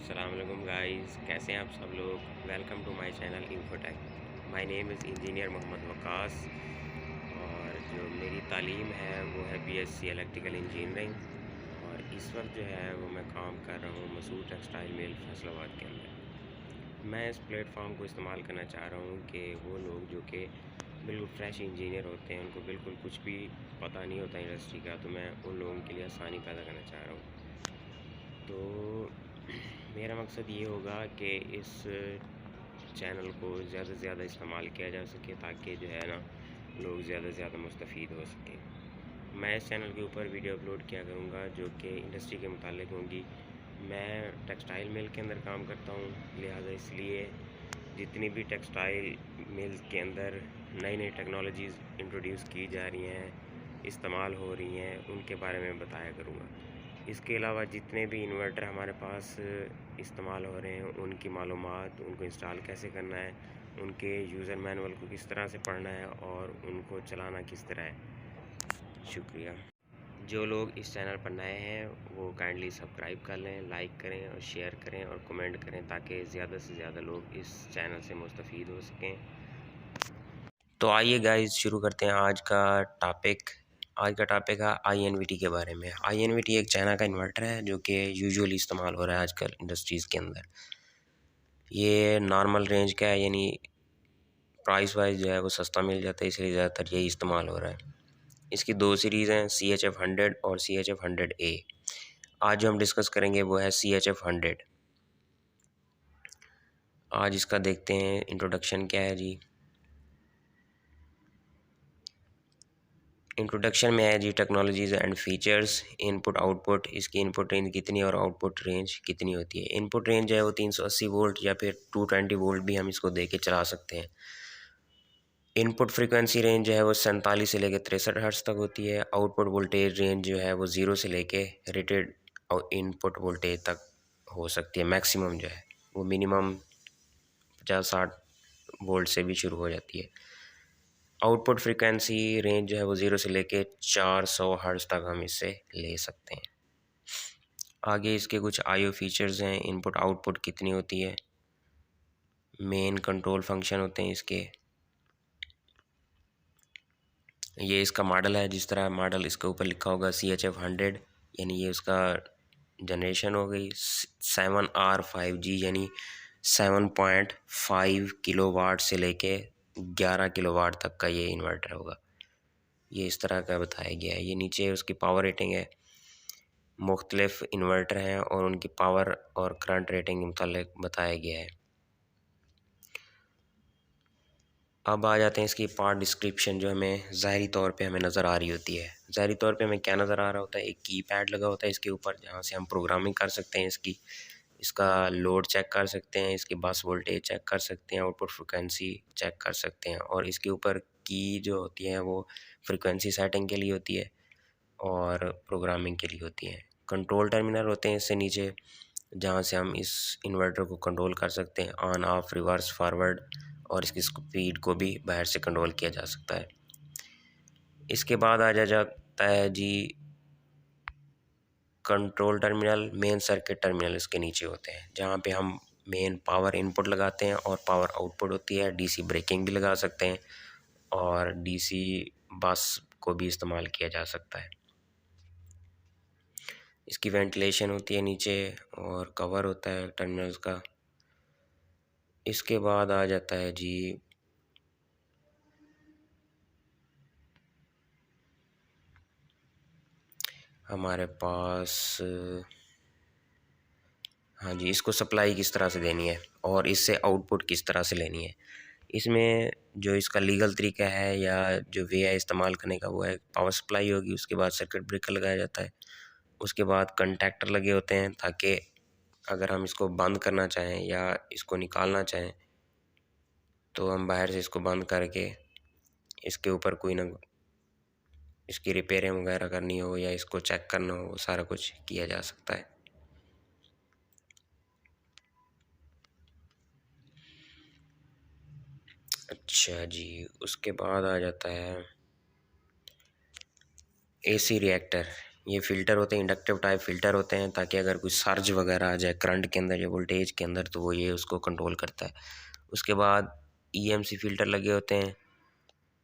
अस्सलामुअलैकुम गाइस, कैसे हैं आप सब लोग। Welcome to my channel Infotech. My name is engineer Mohammad Waqas और जो मेरी तालीम है वो है बीएससी इलेक्ट्रिकल इंजीनियरिंग। और इस वक्त जो है वो मैं काम कर रहा हूँ मसूद टेक्सटाइल मिल फैसलाबाद के अंदर। मैं इस प्लेटफॉर्म को इस्तेमाल करना चाह रहा हूँ कि वो लोग जो कि बिल्कुल फ्रेश इंजीनियर होते हैं, उनको बिल्कुल कुछ भी पता नहीं होता इंडस्ट्री का, तो मैं उन लोगों के लिए आसानी पैदा करना चाह रहा हूँ। तो मेरा मकसद ये होगा कि इस चैनल को ज़्यादा से ज़्यादा इस्तेमाल किया जा सके ताकि जो है ना लोग ज़्यादा से ज़्यादा मुस्तफ़ीद हो सकें। मैं इस चैनल के ऊपर वीडियो अपलोड किया करूँगा जो कि इंडस्ट्री के मुतालिक होंगी। मैं टेक्सटाइल मिल के अंदर काम करता हूँ, लिहाजा इसलिए जितनी भी टेक्सटाइल मिल के अंदर नई नई टेक्नोलॉजीज़ इंट्रोड्यूस की जा रही हैं, इस्तेमाल हो रही हैं, उनके बारे में बताया करूँगा। इसके अलावा जितने भी इन्वर्टर हमारे पास इस्तेमाल हो रहे हैं उनकी मालूमात, उनको इंस्टॉल कैसे करना है, उनके यूज़र मैनुअल को किस तरह से पढ़ना है और उनको चलाना किस तरह है। शुक्रिया। जो लोग इस चैनल पर नए हैं वो काइंडली सब्सक्राइब कर लें, लाइक करें और शेयर करें और कमेंट करें ताकि ज़्यादा से ज़्यादा लोग इस चैनल से मुस्तफ़ीद हो सकें। तो आइए गाइस शुरू करते हैं आज का टॉपिक। आज का टॉपिक है INVT के बारे में। INVT एक चाइना का इन्वर्टर है जो कि यूजुअली इस्तेमाल हो रहा है आजकल इंडस्ट्रीज़ के अंदर। ये नॉर्मल रेंज का है, यानी प्राइस वाइज जो है वो सस्ता मिल जाता है, इसलिए ज़्यादातर यही इस्तेमाल हो रहा है। इसकी दो सीरीज़ हैं, CHF 100 और CHF 100A। आज जो हम डिस्कस करेंगे वो है CHF 100। आज इसका देखते हैं इंट्रोडक्शन क्या है जी। इंट्रोडक्शन में है जी technologies and features, input output, इसकी इनपुट रेंज कितनी और आउटपुट रेंज कितनी होती है। इनपुट रेंज है वो 380 वोल्ट या फिर 220 वोल्ट भी हम इसको दे के चला सकते हैं। इनपुट फ्रीक्वेंसी रेंज जो है वो 47 से लेकर 63 हर्ट्ज तक होती है। आउटपुट वोल्टेज रेंज जो है वो 0 से लेके रेटेड और इनपुट वोल्टेज तक हो सकती है। मैक्सिमम जो है वो मिनिमम 50-60 वोल्ट से भी शुरू हो जाती है। आउटपुट फ्रीक्वेंसी रेंज जो है वो 0 से लेके 400 हर्ट्ज तक हम इससे ले सकते हैं। आगे इसके कुछ IO फीचर्स हैं, इनपुट आउटपुट कितनी होती है, मेन कंट्रोल फंक्शन होते हैं इसके। ये इसका मॉडल है, जिस तरह मॉडल इसके ऊपर लिखा होगा CHF 100, यानी ये उसका जनरेशन हो गई। 7R5G यानी 7.5 किलोवाट से लेके 11 किलोवाट तक का ये इन्वर्टर होगा। ये इस तरह का बताया गया है। ये नीचे उसकी पावर रेटिंग है। मुख्तलिफ इन्वर्टर हैं और उनकी पावर और करंट रेटिंग के मुतालिक बताया गया है। अब आ जाते हैं इसकी पार्ट डिस्क्रिप्शन, जो हमें ज़ाहरी तौर पे हमें नज़र आ रही होती है। ज़ाहरी तौर पे हमें क्या नज़र आ रहा होता है, एक कीपैड लगा होता है इसके ऊपर, जहाँ से हम प्रोग्रामिंग कर सकते हैं इसका लोड चेक कर सकते हैं, इसकी बस वोल्टेज चेक कर सकते हैं, आउटपुट फ्रिक्वेंसी चेक कर सकते हैं। और इसके ऊपर की जो होती है वो फ्रिक्वेंसी सेटिंग के लिए होती है और प्रोग्रामिंग के लिए होती है। कंट्रोल टर्मिनल होते हैं इससे नीचे, जहाँ से हम इस इन्वर्टर को कंट्रोल कर सकते हैं, ऑन ऑफ रिवर्स फॉरवर्ड, और इसकी स्पीड को भी बाहर से कंट्रोल किया जा सकता है। इसके बाद आ जाता है जी control terminal, main circuit terminal इसके नीचे होते हैं, जहाँ पे हम मेन पावर इनपुट लगाते हैं और पावर आउटपुट होती है। DC ब्रेकिंग भी लगा सकते हैं और DC बस को भी इस्तेमाल किया जा सकता है। इसकी वेंटिलेशन होती है नीचे और कवर होता है टर्मिनल्स का। इसके बाद आ जाता है जी हमारे पास, हाँ जी, इसको सप्लाई किस तरह से देनी है और इससे आउटपुट किस तरह से लेनी है। इसमें जो इसका लीगल तरीका है या जो वे है इस्तेमाल करने का, वो है पावर सप्लाई होगी, उसके बाद सर्किट ब्रेकर लगाया जाता है, उसके बाद कंटैक्टर लगे होते हैं ताकि अगर हम इसको बंद करना चाहें या इसको निकालना चाहें तो हम बाहर से इसको बंद करके इसके ऊपर कोई ना इसकी रिपेयरिंग वगैरह करनी हो या इसको चेक करना हो, सारा कुछ किया जा सकता है। अच्छा जी, उसके बाद आ जाता है AC रिएक्टर। ये फ़िल्टर होते हैं, इंडक्टिव टाइप फ़िल्टर होते हैं, ताकि अगर कोई सर्ज वगैरह आ जाए करंट के अंदर या वोल्टेज के अंदर तो वो ये उसको कंट्रोल करता है। उसके बाद ईएमसी फ़िल्टर लगे होते हैं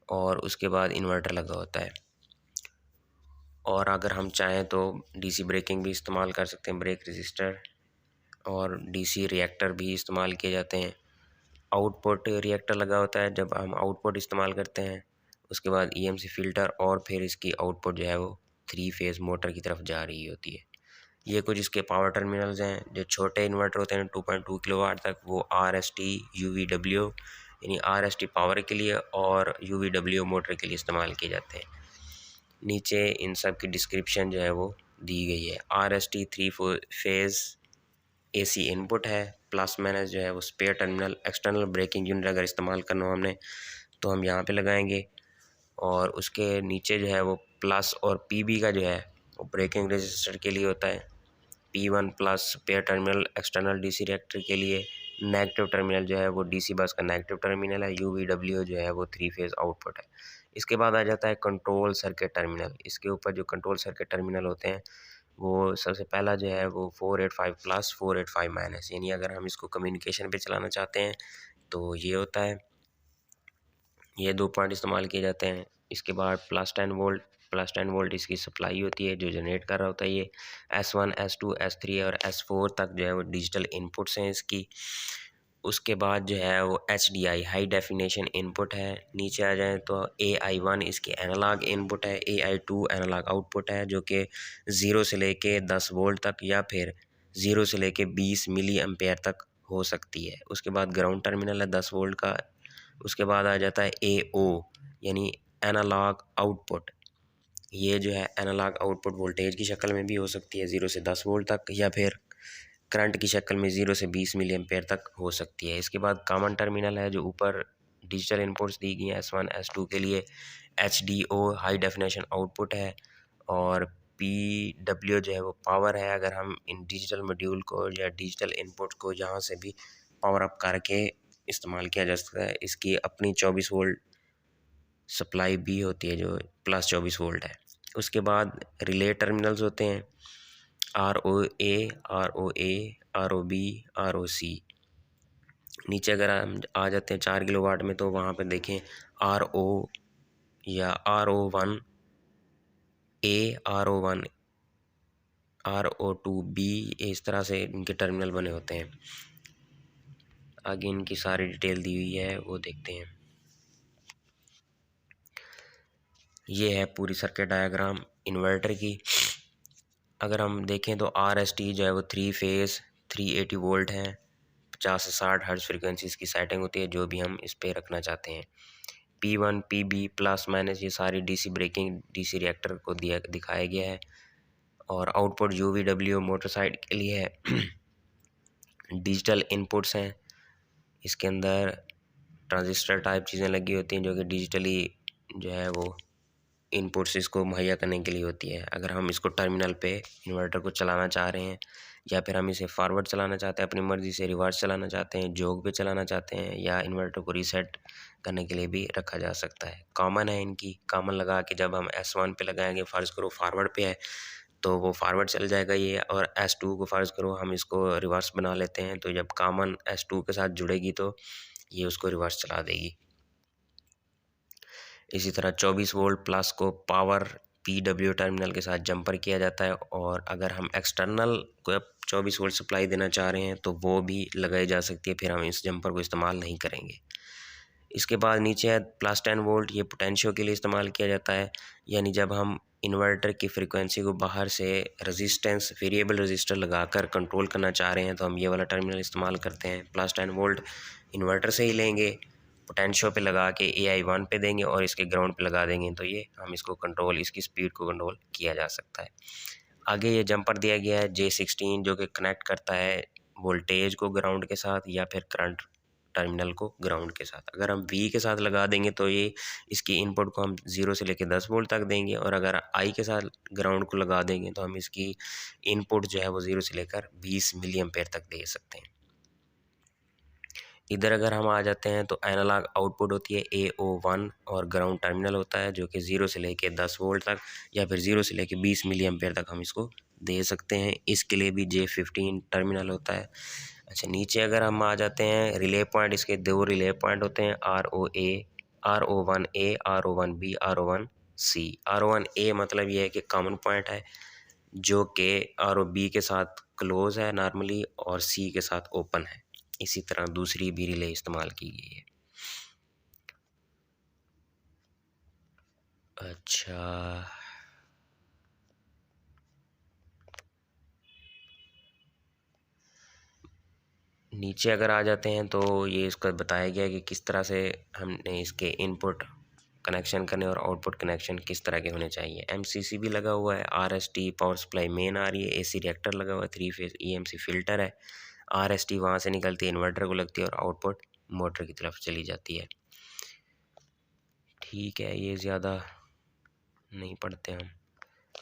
और उसके बाद इन्वर्टर लगा होता है। और अगर हम चाहें तो डीसी ब्रेकिंग भी इस्तेमाल कर सकते हैं, ब्रेक रजिस्टर, और डीसी रिएक्टर भी इस्तेमाल किए जाते हैं। आउटपुट रिएक्टर लगा होता है जब हम आउटपुट इस्तेमाल करते हैं। उसके बाद ईएमसी फ़िल्टर और फिर इसकी आउटपुट जो है वो 3 फेज़ मोटर की तरफ जा रही होती है। ये कुछ इसके पावर टर्मिनल्स हैं। जो छोटे इन्वर्टर होते हैं 2.2 किलोवाट तक, वो आरएसटी यूवीडब्ल्यू यानी आरएसटी पावर के लिए और यूवीडब्ल्यू मोटर के लिए इस्तेमाल किए जाते हैं। नीचे इन सब की डिस्क्रिप्शन जो है वो दी गई है। आरएसटी 3 फेज़ एसी इनपुट है। प्लस माइनस जो है वो spare terminal, external braking unit अगर इस्तेमाल करना हो हमने तो हम यहाँ पे लगाएंगे। और उसके नीचे जो है वो प्लस और पीबी का जो है वो ब्रेकिंग रजिस्टर के लिए होता है। P1 plus spare terminal external DC reactor के लिए। नेगेटिव टर्मिनल जो है वो डीसी बस का नेगेटिव टर्मिनल है। यूवीडब्ल्यू जो है वो 3 फेज़ आउटपुट है। इसके बाद आ जाता है कंट्रोल सर्किट टर्मिनल। इसके ऊपर जो कंट्रोल सर्किट टर्मिनल होते हैं वो सबसे पहला जो है वो 485 प्लस 485 माइनस, यानी अगर हम इसको कम्युनिकेशन पे चलाना चाहते हैं तो ये होता है। ये 2 पॉइंट इस्तेमाल किए जाते हैं। इसके बाद प्लस 10 वोल्ट इसकी सप्लाई होती है जो जनरेट कर रहा होता है। ये S1 S2 S3 और S4 तक जो है वो डिजिटल इनपुट्स हैं इसकी। उसके बाद जो है वो HDI हाई डेफिनेशन इनपुट है। नीचे आ जाएँ तो AI1 इसकी एनालॉग इनपुट है। AI2 एनालॉग आउटपुट है जो कि 0 से लेके 10 वोल्ट तक या फिर 0 से लेके 20 मिली एम्पेयर तक हो सकती है। उसके बाद ग्राउंड टर्मिनल है 10 वोल्ट का। उसके बाद आ जाता है AO यानी एनालॉग आउटपुट। ये जो है एनालॉग आउटपुट वोल्टेज की शक्ल में भी हो सकती है 0 से 10 वोल्ट तक, या फिर करंट की शक्ल में 0 से 20 मिली एम्पेयर तक हो सकती है। इसके बाद कॉमन टर्मिनल है जो ऊपर डिजिटल इनपुट्स दी गई हैं S1 S2 के लिए। HDO हाई डेफिनेशन आउटपुट है और PW जो है वो पावर है। अगर हम इन डिजिटल मॉड्यूल को या डिजिटल इनपुट को यहाँ से भी पावर अप करके इस्तेमाल किया जा सकता है। इसकी अपनी 24 वोल्ट सप्लाई भी होती है जो प्लस 24 वोल्ट है। उसके बाद रिले टर्मिनल्स होते हैं ROA ROA ROB ROC। नीचे अगर हम आ जाते हैं 4 किलोवाट में तो वहाँ पे देखें RO या RO1 A RO1 RO2B, इस तरह से इनके टर्मिनल बने होते हैं। आगे इनकी सारी डिटेल दी हुई है वो देखते हैं। ये है पूरी सर्किट डायग्राम इन्वर्टर की। अगर हम देखें तो RST जो है वो 3 फेज़ 380 वोल्ट हैं। 50 से 60 हर्ट्ज़ फ्रीक्वेंसीज़ की सेटिंग होती है जो भी हम इस पे रखना चाहते हैं। P1 PB प्लस माइनस ये सारी डीसी ब्रेकिंग डीसी रिएक्टर को दिखाया गया है। और आउटपुट UVW मोटर साइड के लिए है। डिजिटल इनपुट्स हैं। इसके अंदर ट्रांजिस्टर टाइप चीज़ें लगी होती हैं जो कि डिजिटली जो है वो इनपुट्स इसको मुहैया करने के लिए होती है। अगर हम इसको टर्मिनल पे इन्वर्टर को चलाना चाह रहे हैं या फिर हम इसे फॉरवर्ड चलाना चाहते हैं अपनी मर्ज़ी से, रिवर्स चलाना चाहते हैं, जोग पे चलाना चाहते हैं, या इन्वर्टर को रीसेट करने के लिए भी रखा जा सकता है। कॉमन है इनकी, कॉमन लगा के जब हम S1 पे लगाएंगे, फ़र्ज़ करो फॉरवर्ड पे है तो वो फॉरवर्ड चल जाएगा ये, और S2 को फ़र्ज़ करो हम इसको रिवर्स बना लेते हैं तो जब कॉमन S2 के साथ जुड़ेगी तो ये उसको रिवर्स चला देगी। इसी तरह 24 वोल्ट प्लस को पावर PW टर्मिनल के साथ जंपर किया जाता है, और अगर हम एक्सटर्नल को 24 वोल्ट सप्लाई देना चाह रहे हैं तो वो भी लगाई जा सकती है, फिर हम इस जंपर को इस्तेमाल नहीं करेंगे। इसके बाद नीचे है प्लस 10 वोल्ट, ये पोटेंशियो के लिए इस्तेमाल किया जाता है, यानी जब हम इन्वर्टर की फ्रीक्वेंसी को बाहर से रेजिस्टेंस वेरिएबल रजिस्टर लगाकर कंट्रोल करना चाह रहे हैं तो हम ये वाला टर्मिनल इस्तेमाल करते हैं। प्लस 10 वोल्ट इन्वर्टर से ही लेंगे, पोटेंशियो पे लगा के AI1 पे देंगे और इसके ग्राउंड पे लगा देंगे तो ये हम इसको कंट्रोल, इसकी स्पीड को कंट्रोल किया जा सकता है। आगे ये जंपर दिया गया है J16 जो कि कनेक्ट करता है वोल्टेज को ग्राउंड के साथ या फिर करंट टर्मिनल को ग्राउंड के साथ। अगर हम V के साथ लगा देंगे तो ये इसकी इनपुट को हम 0 से लेकर 10 वोल्ट तक देंगे, और अगर I के साथ ग्राउंड को लगा देंगे तो हम इसकी इनपुट जो है वो 0 से लेकर 20 मिली एम्पेयर तक दे सकते हैं। इधर अगर हम आ जाते हैं तो एनालॉग आउटपुट होती है AO1 और ग्राउंड टर्मिनल होता है जो कि 0 से लेके 10 वोल्ट तक या फिर 0 से लेके 20 मिली एम्पेयर तक हम इसको दे सकते हैं। इसके लिए भी J15 टर्मिनल होता है। अच्छा, नीचे अगर हम आ जाते हैं रिले पॉइंट, इसके 2 रिले पॉइंट होते हैं ROA, RO1A, RO1B, RO1C। RO1A मतलब ये है कि कॉमन पॉइंट है जो कि ROB के साथ क्लोज है नॉर्मली और C के साथ ओपन है। इसी तरह दूसरी भी रिले इस्तेमाल की गई है। अच्छा, नीचे अगर आ जाते हैं तो ये इसका बताया गया है कि किस तरह से हमने इसके इनपुट कनेक्शन करने और आउटपुट कनेक्शन किस तरह के होने चाहिए। MCC भी लगा हुआ है, RST पावर सप्लाई मेन आ रही है, AC रिएक्टर लगा हुआ है, 3 फेज EMC फिल्टर है, RST वहाँ से निकलती है इन्वर्टर को लगती है और आउटपुट मोटर की तरफ चली जाती है। ठीक है, ये ज़्यादा नहीं पढ़ते हम।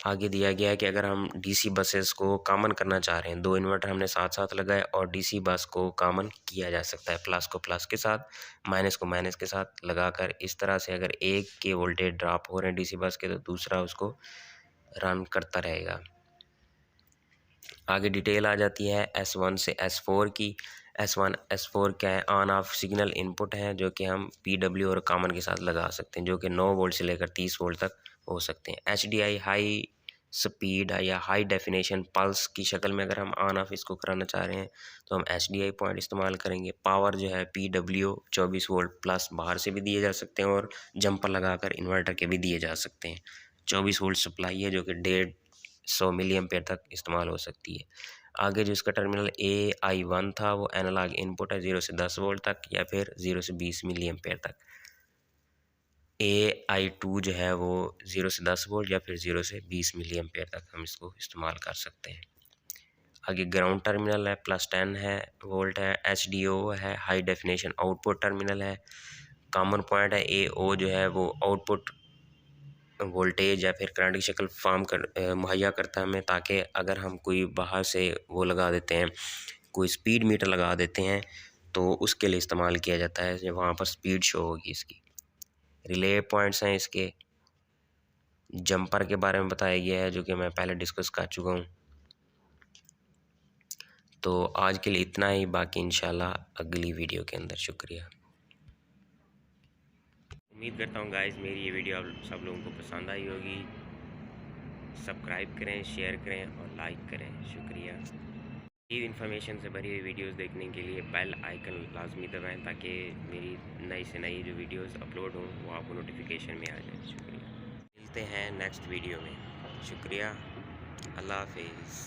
आगे दिया गया है कि अगर हम DC बसेस को कॉमन करना चाह रहे हैं, 2 इन्वर्टर हमने साथ साथ लगाए और DC बस को कॉमन किया जा सकता है, प्लस को प्लस के साथ, माइनस को माइनस के साथ लगाकर। इस तरह से अगर एक के वोल्टेज ड्रॉप हो रहे हैं DC बस के तो दूसरा उसको रन करता रहेगा। आगे डिटेल आ जाती है S1 से S4 की। S1 S4 क्या है, ऑन ऑफ सिग्नल इनपुट है जो कि हम PW और कॉमन के साथ लगा सकते हैं, जो कि 9 वोल्ट से लेकर 30 वोल्ट तक हो सकते हैं। HDI हाई स्पीड या हाई डेफिनेशन पल्स की शक्ल में अगर हम ऑन ऑफ इसको कराना चाह रहे हैं तो हम HDI पॉइंट इस्तेमाल करेंगे। पावर जो है PW 24 वोल्ट प्लस बाहर से भी दिए जा सकते हैं और जंपर लगाकर इन्वर्टर के भी दिए जा सकते हैं। 24 वोल्ट सप्लाई है जो कि 150 मिली एम्पेयर तक इस्तेमाल हो सकती है। आगे जो इसका टर्मिनल AI1 था वो एनालॉग इनपुट है 0 से 10 वोल्ट तक या फिर 0 से 20 मिली एम्पेयर तक। AI2 जो है वो 0 से 10 वोल्ट या फिर 0 से 20 मिली एम्पेयर तक हम इसको इस्तेमाल कर सकते हैं। आगे ग्राउंड टर्मिनल है, +10 है वोल्ट है, HDO है, हाई डेफिनेशन आउटपुट टर्मिनल है। कॉमन पॉइंट है AO जो है वो आउटपुट वोल्टेज या फिर करंट की शक्ल मुहैया करता है हमें, ताकि अगर हम कोई बाहर से वो लगा देते हैं, कोई स्पीड मीटर लगा देते हैं तो उसके लिए इस्तेमाल किया जाता है, जब वहाँ पर स्पीड शो होगी इसकी। रिले पॉइंट्स हैं इसके। जंपर के बारे में बताया गया है जो कि मैं पहले डिस्कस कर चुका हूँ। तो आज के लिए इतना ही, बाकी इंशाल्लाह अगली वीडियो के अंदर। शुक्रिया। उम्मीद करता हूँ गाइस मेरी ये वीडियो आप सब लोगों को पसंद आई होगी। सब्सक्राइब करें, शेयर करें और लाइक करें। शुक्रिया। ये इन्फॉर्मेशन से भरी हुई वीडियोस देखने के लिए बेल आइकन लाजमी दबाएं ताकि मेरी नई से नई जो वीडियोस अपलोड हों वो आपको नोटिफिकेशन में आ जाए। शुक्रिया। मिलते हैं नेक्स्ट वीडियो में। शुक्रिया। अल्लाह हाफिज़।